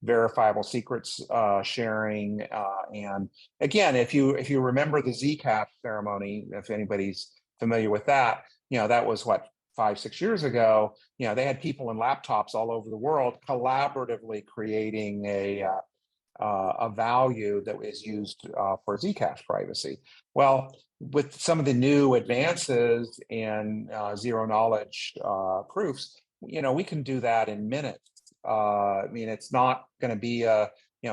verifiable secrets sharing. And again, if you remember the Zcash ceremony, if anybody's familiar with that, that was what, 5-6 years ago. They had people in laptops all over the world collaboratively creating a value that is used for Zcash privacy. Well, with some of the new advances in zero knowledge proofs, we can do that in minutes. I mean, it's not going to be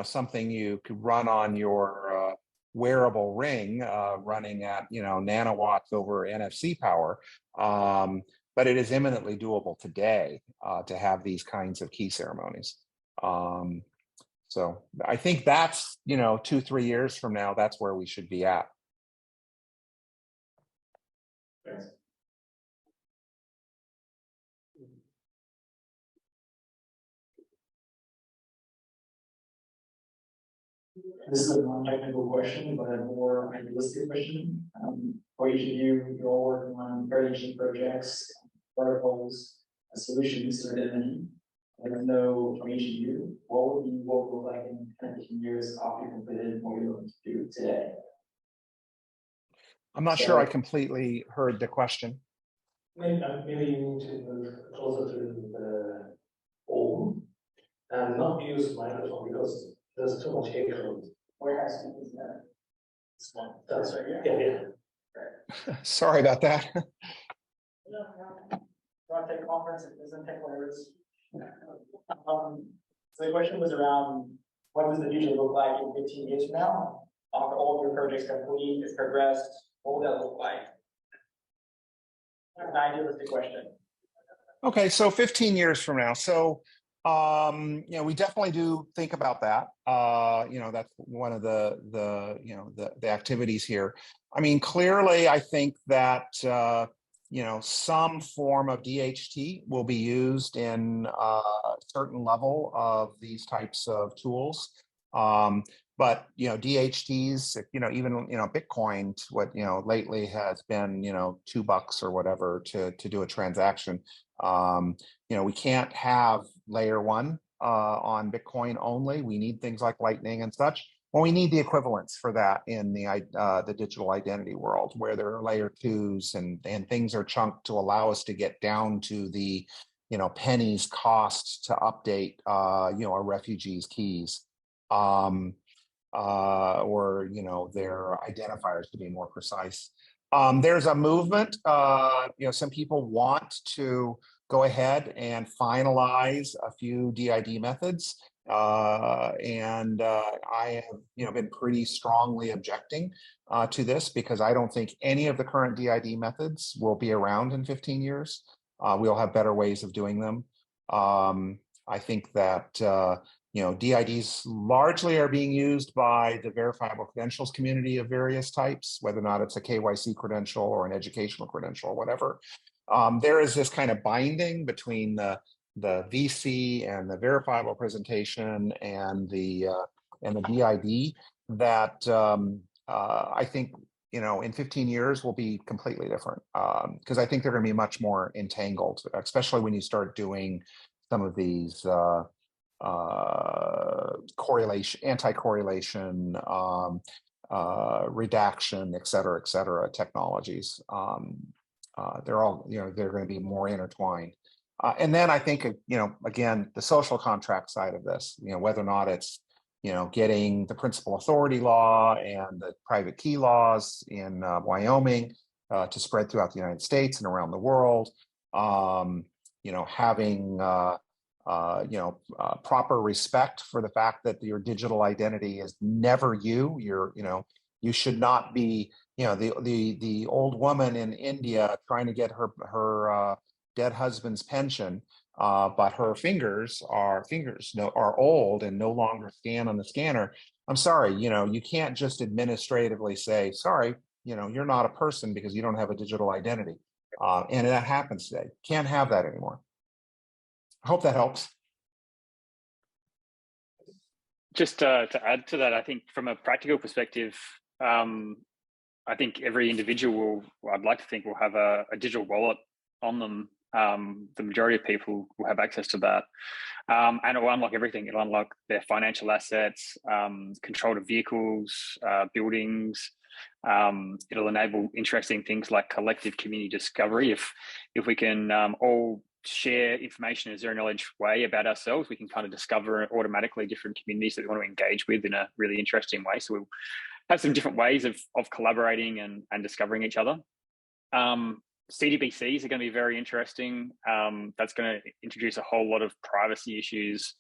something you could run on your wearable ring running at nanowatts over NFC power, but it is eminently doable today to have these kinds of key ceremonies. So I think that's 2-3 years from now, that's where we should be at. Thanks. This is a non-technical question, but a more idealistic question. For each of you, you're all working on very interesting projects, protocols, solutions to identity. I don't know from each of you, what would the world look like in 10-15 years after you completed what you're looking to do today? I'm not sure I completely heard the question. Maybe you need to move closer to the home and not use microphone because there's too much echo. Where has it is that? This one. That's right. Yeah. Sorry about that. You want to take a conference? It doesn't take words. So the question was around what does the future look like in 15 years from now? After all of your projects complete, it's progressed, what will that look like? An idealistic question. Okay, so 15 years from now. So we definitely do think about that. That's one of the activities here. I mean, clearly, I think that some form of DHT will be used in a certain level of these types of tools. But DHTs, even Bitcoin, what lately has been $2 or whatever to do a transaction. We can't have layer 1 on Bitcoin only. We need things like Lightning and such. Well, we need the equivalents for that in the digital identity world, where there are layer 2s and things are chunked to allow us to get down to the pennies cost to update a refugee's keys, or their identifiers, to be more precise. There's a movement. Some people want to go ahead and finalize a few DID methods. And I have been pretty strongly objecting to this, because I don't think any of the current DID methods will be around in 15 years. We'll have better ways of doing them. I think that DIDs largely are being used by the verifiable credentials community of various types, whether or not it's a KYC credential or an educational credential or whatever. There is this kind of binding between the VC and the verifiable presentation and the DID that I think in 15 years will be completely different, because I think they're going to be much more entangled, especially when you start doing some of these correlation, anti-correlation, redaction, et cetera, technologies. They're all, they're going to be more intertwined. And then I think, again, the social contract side of this, whether or not it's, getting the principal authority law and the private key laws in Wyoming to spread throughout the United States and around the world, having, proper respect for the fact that your digital identity is never you. You should not be, the old woman in India trying to get her dead husband's pension, but her fingers are old and no longer scan on the scanner. I'm sorry, you can't just administratively say, sorry, you're not a person because you don't have a digital identity. And that happens today. Can't have that anymore. I hope that helps. Just to add to that, I think from a practical perspective, I think every individual I'd like to think will have a digital wallet on them. The majority of people will have access to that, and it will unlock everything. It'll unlock their financial assets, control of vehicles, buildings. It'll enable interesting things like collective community discovery. If we can all share information in a zero knowledge way about ourselves, we can kind of discover automatically different communities that we want to engage with in a really interesting way. So we'll have some different ways of collaborating and discovering each other. CDBCs are going to be very interesting. That's going to introduce a whole lot of privacy issues,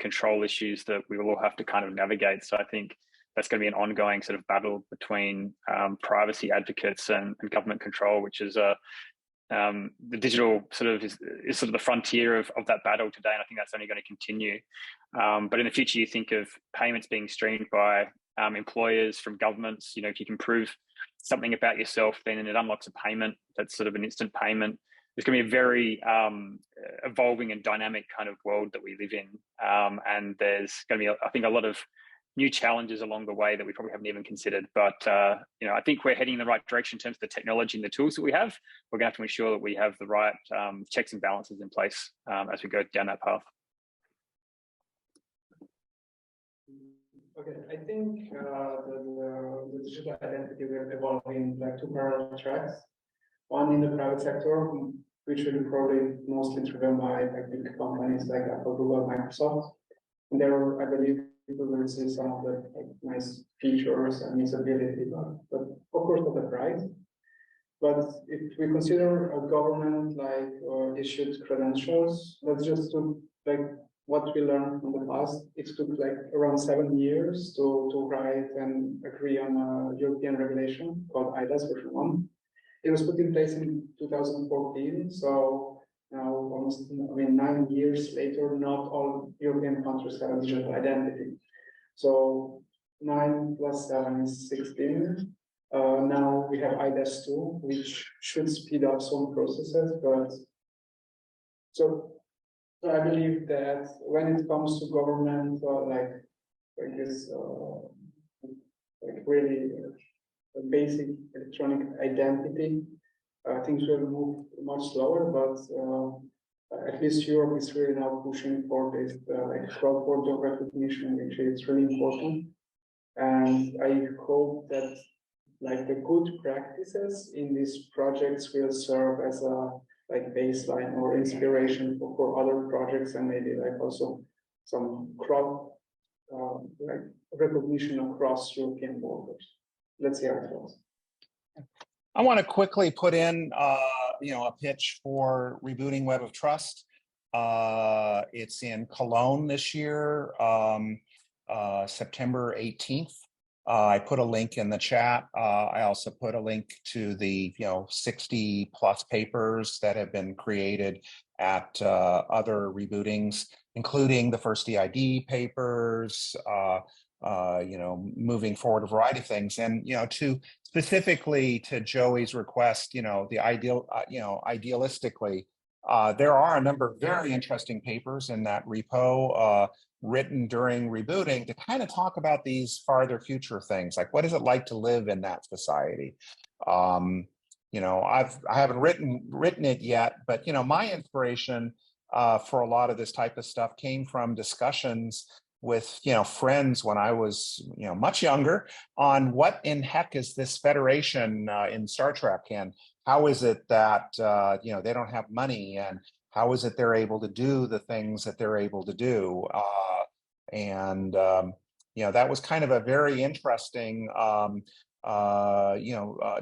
control issues that we will all have to kind of navigate. So I think that's going to be an ongoing sort of battle between privacy advocates and government control, which is the digital sort of is sort of the frontier of that battle today. And I think that's only going to continue. But in the future, you think of payments being streamed by employers from governments. If you can prove something about yourself, then it unlocks a payment that's sort of an instant payment. It's going to be a very evolving and dynamic kind of world that we live in. And there's going to be, I think, a lot of new challenges along the way that we probably haven't even considered. But, I think we're heading in the right direction in terms of the technology and the tools that we have. We're going to have to ensure that we have the right checks and balances in place as we go down that path. Okay, I think the digital identity will evolve in like two parallel tracks. One in the private sector, which will be probably mostly driven by like big companies like Apple, Google, Microsoft. And there, I believe people will see some of the nice features and usability, but of course not the price. But if we consider a government like issued credentials, let's just do like what we learned from the past. It took like around 7 years to write and agree on a European regulation called IDAS version 1. It was put in place in 2014, so now almost 9 years later, not all European countries have a digital identity. So 9 plus 7 is 16. Now we have IDAS 2, which should speed up some processes, but so I believe that when it comes to government, like like this like really basic electronic identity. Things will move much slower, but at least Europe is really now pushing for this like cross-border recognition, which is really important. And I hope that like the good practices in these projects will serve as a like baseline or inspiration for other projects, and maybe like also some cross like recognition across European borders. Let's see how it goes. I want to quickly put in, a pitch for Rebooting Web of Trust. It's in Cologne this year, September 18th. I put a link in the chat. I also put a link to the 60 plus papers that have been created at other rebootings, including the first EID papers, moving forward a variety of things. And, to specifically to Joey's request, idealistically, there are a number of very interesting papers in that repo written during rebooting to kind of talk about these farther future things, like what is it like to live in that society? I haven't written it yet, but my inspiration for a lot of this type of stuff came from discussions with friends when I was much younger on what in heck is this Federation in Star Trek, and how is it that they don't have money, and how is it they're able to do the things that they're able to do, that was kind of a very interesting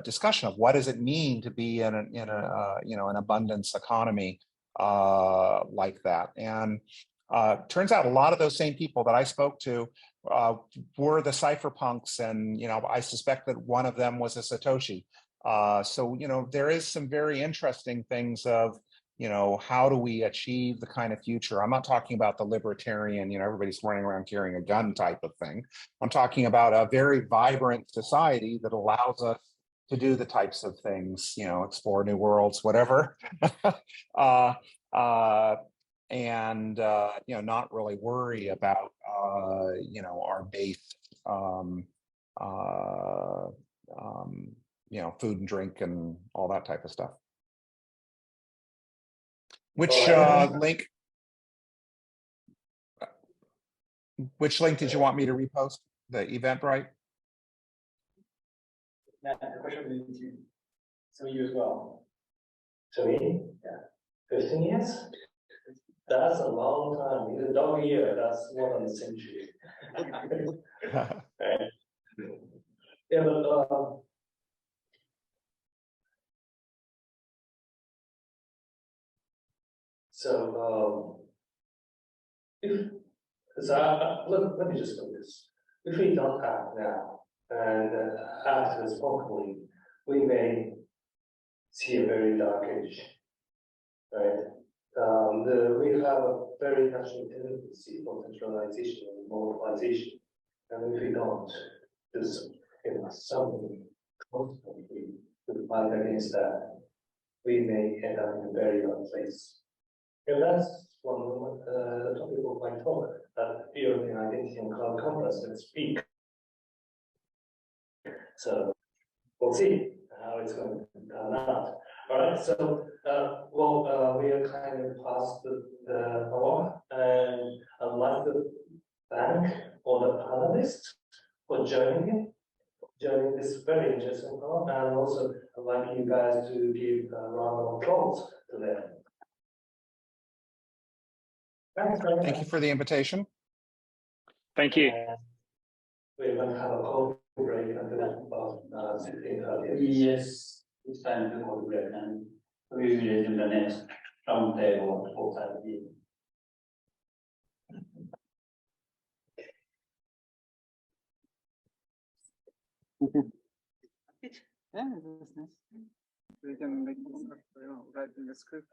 discussion of what does it mean to be in an abundance economy like that. And turns out a lot of those same people that I spoke to were the cypherpunks, and I suspect that one of them was a Satoshi. So there is some very interesting things of how do we achieve the kind of future. I'm not talking about the libertarian, everybody's running around carrying a gun type of thing. I'm talking about a very vibrant society that allows us to do the types of things, explore new worlds, whatever. Not really worry about our base food and drink and all that type of stuff. Which link did you want me to repost? The Eventbrite? The question is to you as well. To me? Yeah. 15 years? That's a long time. In a dog year, that's more than a century. Right. Yeah, but let me just put this. If we don't act now and act responsibly, we may see a very dark age, right? We have a very natural tendency for centralization and monopolization, and if we don't do something constantly to fight against that, we may end up in a very bad place. And that's one of the topic of my talk, that European identity and cloud compass and speak. So we'll see how it's going to turn out. All right, so we are kind of past the hour, and I'd like to thank all the panelists for joining this very interesting talk, and also I'd like you guys to give a round of applause to them. Thanks very much. Thank you for the invitation. Thank you. We're going to have a coffee break until about 16:30. Yes, it's time to coffee break, and we will resume the next round table at 4:30. Yeah, that's nice. We can write in the script.